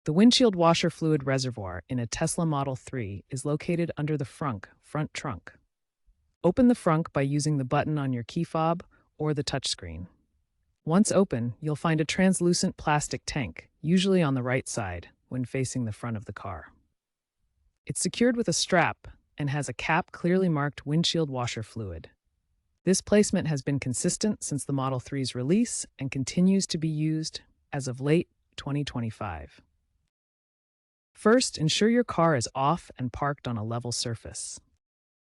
The windshield washer fluid reservoir in a Tesla Model 3 is located under the front trunk. Open the frunk by using the button on your key fob or the touchscreen. Once open, you'll find a translucent plastic tank, usually on the right side, when facing the front of the car. It's secured with a strap and has a cap clearly marked windshield washer fluid. This placement has been consistent since the Model 3's release and continues to be used as of late 2025. First, ensure your car is off and parked on a level surface.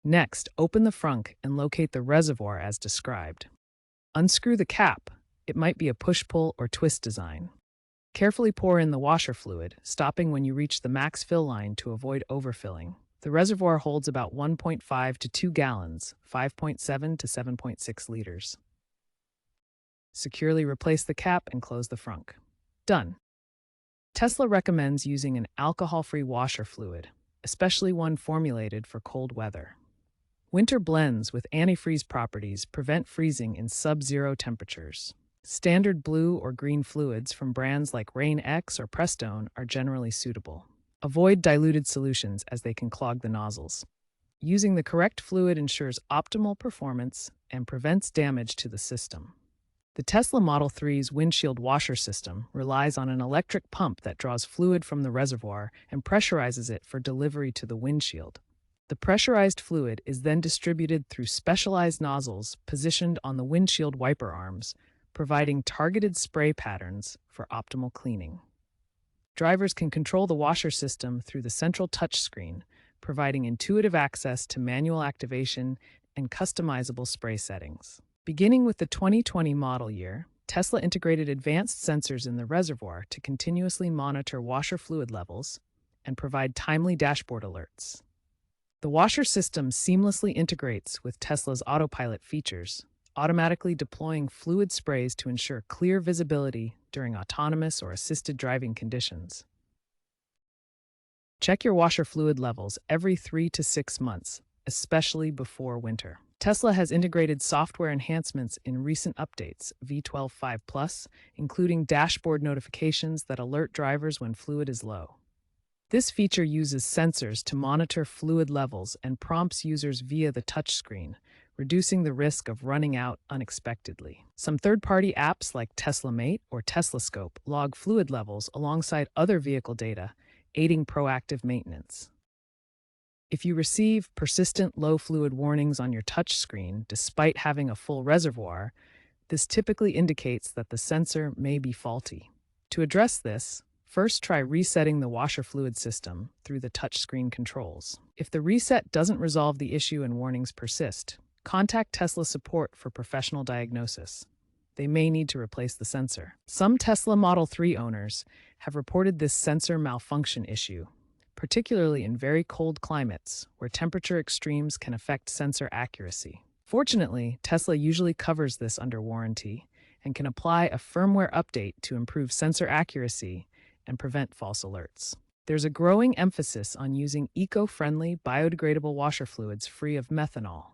Next, open the frunk and locate the reservoir as described. Unscrew the cap. It might be a push-pull or twist design. Carefully pour in the washer fluid, stopping when you reach the max fill line to avoid overfilling. The reservoir holds about 1.5 to 2 gallons, 5.7 to 7.6 liters. Securely replace the cap and close the frunk. Done. Tesla recommends using an alcohol-free washer fluid, especially one formulated for cold weather. Winter blends with antifreeze properties prevent freezing in sub-zero temperatures. Standard blue or green fluids from brands like Rain X or Prestone are generally suitable. Avoid diluted solutions as they can clog the nozzles. Using the correct fluid ensures optimal performance and prevents damage to the system. The Tesla Model 3's windshield washer system relies on an electric pump that draws fluid from the reservoir and pressurizes it for delivery to the windshield. The pressurized fluid is then distributed through specialized nozzles positioned on the windshield wiper arms, providing targeted spray patterns for optimal cleaning. Drivers can control the washer system through the central touchscreen, providing intuitive access to manual activation and customizable spray settings. Beginning with the 2020 model year, Tesla integrated advanced sensors in the reservoir to continuously monitor washer fluid levels and provide timely dashboard alerts. The washer system seamlessly integrates with Tesla's autopilot features, automatically deploying fluid sprays to ensure clear visibility during autonomous or assisted driving conditions. Check your washer fluid levels every 3 to 6 months, especially before winter. Tesla has integrated software enhancements in recent updates, V12.5 Plus, including dashboard notifications that alert drivers when fluid is low. This feature uses sensors to monitor fluid levels and prompts users via the touchscreen, reducing the risk of running out unexpectedly. Some third-party apps like Tesla Mate or Teslascope log fluid levels alongside other vehicle data, aiding proactive maintenance. If you receive persistent low fluid warnings on your touchscreen despite having a full reservoir, this typically indicates that the sensor may be faulty. To address this, first try resetting the washer fluid system through the touchscreen controls. If the reset doesn't resolve the issue and warnings persist, contact Tesla support for professional diagnosis. They may need to replace the sensor. Some Tesla Model 3 owners have reported this sensor malfunction issue, particularly in very cold climates where temperature extremes can affect sensor accuracy. Fortunately, Tesla usually covers this under warranty and can apply a firmware update to improve sensor accuracy and prevent false alerts. There's a growing emphasis on using eco-friendly, biodegradable washer fluids free of methanol.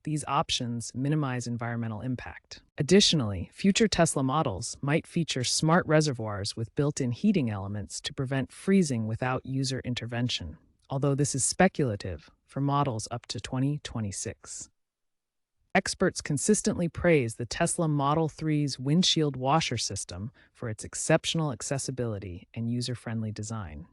These options minimize environmental impact. Additionally, future Tesla models might feature smart reservoirs with built-in heating elements to prevent freezing without user intervention, although this is speculative for models up to 2026. Experts consistently praise the Tesla Model 3's windshield washer system for its exceptional accessibility and user-friendly design.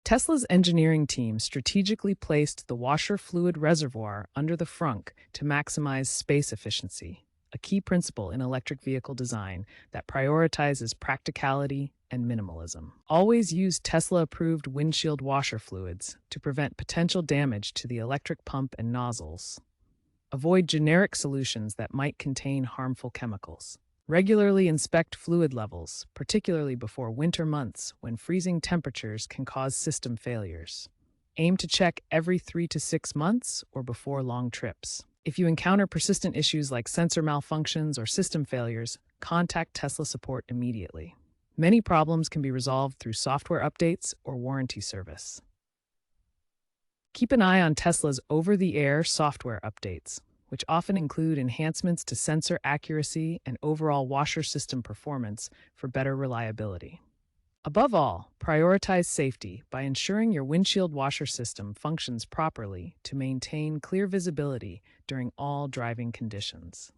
Tesla's engineering team strategically placed the washer fluid reservoir under the frunk to maximize space efficiency, a key principle in electric vehicle design that prioritizes practicality and minimalism. Always use Tesla-approved windshield washer fluids to prevent potential damage to the electric pump and nozzles. Avoid generic solutions that might contain harmful chemicals. Regularly inspect fluid levels, particularly before winter months when freezing temperatures can cause system failures. Aim to check every 3 to 6 months or before long trips. If you encounter persistent issues like sensor malfunctions or system failures, contact Tesla support immediately. Many problems can be resolved through software updates or warranty service. Keep an eye on Tesla's over-the-air software updates, which often include enhancements to sensor accuracy and overall washer system performance for better reliability. Above all, prioritize safety by ensuring your windshield washer system functions properly to maintain clear visibility during all driving conditions.